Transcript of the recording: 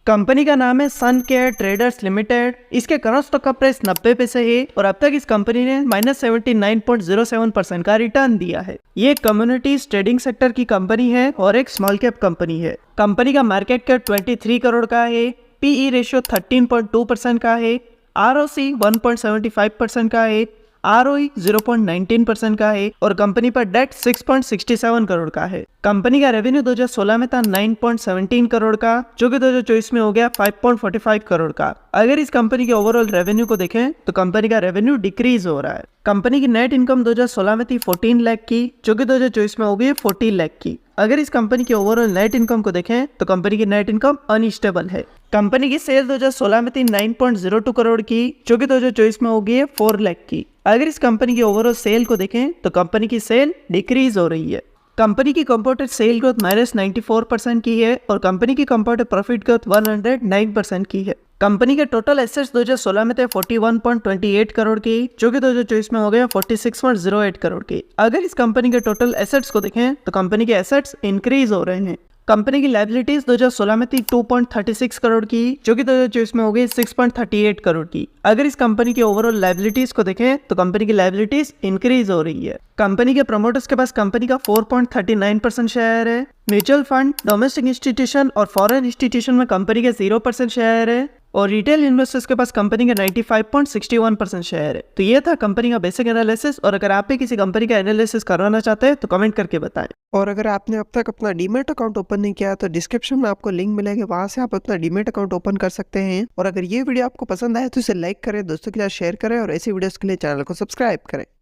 Company का नाम है सन केयर ट्रेडर्स लिमिटेड। इसके करंट स्टॉक का प्राइस 90 पैसे है और अब तक इस कंपनी ने -79.07% का रिटर्न दिया है। ये एक कम्युनिटीज ट्रेडिंग सेक्टर की कंपनी है और एक स्मॉल कैप कंपनी है। कंपनी का मार्केट कैप 23 करोड़ का है, पीई रेशियो 13.2% का है, आरओसी 1.75% का है, आरओई 0.19% का है और कंपनी पर डेट 6.67 करोड़ का है। कंपनी का रेवेन्यू 2016 में था 9.17 करोड़ का, जो कि 2024 में हो गया 5.45 करोड़ का। अगर इस कंपनी के ओवरऑल रेवेन्यू को देखें तो कंपनी का रेवेन्यू डिक्रीज हो रहा है। कंपनी की नेट इनकम 2016 में थी 14 लाख की, जो कि 2024 में हो गई 40 लाख की। अगर इस कंपनी के ओवरऑल नेट इनकम को देखें तो कंपनी की नेट इनकम अनस्टेबल है। कंपनी की सेल 2016 में थी 9.02 करोड़ की, जो कि 2024 में हो गई है 4 लाख की। अगर इस कंपनी की ओवरऑल सेल को देखें तो कंपनी की सेल डिक्रीज हो रही है। कंपनी की कंपाउंडेड सेल ग्रोथ -94% की है और कंपनी की कंपाउंडेड प्रॉफिट ग्रोथ 109% की है। कंपनी के टोटल एसेट्स 2016 में थे 41.28 करोड़ की, जो कि 2024 में हो गया 46.08 करोड़ की। अगर इस कंपनी के टोटल एसेट्स को देखें तो कंपनी के एसेट्स इंक्रीज हो रहे हैं। कंपनी की लायबिलिटीज 2016 में थी 2.36 करोड़ की, जो कि 2024 में हो गई 6.38 करोड़ की। अगर इस कंपनी की ओवरऑल लायबिलिटीज को देखें तो कंपनी की लायबिलिटीज इंक्रीज हो रही है। कंपनी के प्रमोटर्स के पास कंपनी का 4.39% शेयर है। म्यूचुअल फंड, डोमेस्टिक इंस्टीट्यूशन और फॉरेन इंस्टीट्यूशन में कंपनी के 0% शेयर है और रिटेल इन्वेस्टर्स के पास कंपनी का 95.61% शेयर है। तो ये था कंपनी का बेसिक एनालिसिस और अगर आप भी किसी कंपनी का एनालिसिस करवाना चाहते हैं तो कमेंट करके बताएं। और अगर आपने अब तक अपना डीमैट अकाउंट ओपन नहीं किया तो डिस्क्रिप्शन में आपको लिंक मिलेगा, वहां से आप अपना डीमैट अकाउंट ओपन कर सकते हैं। और अगर ये वीडियो आपको पसंद आए तो इसे लाइक करें, दोस्तों के साथ शेयर करें और ऐसी वीडियोस के लिए चैनल को सब्सक्राइब करें।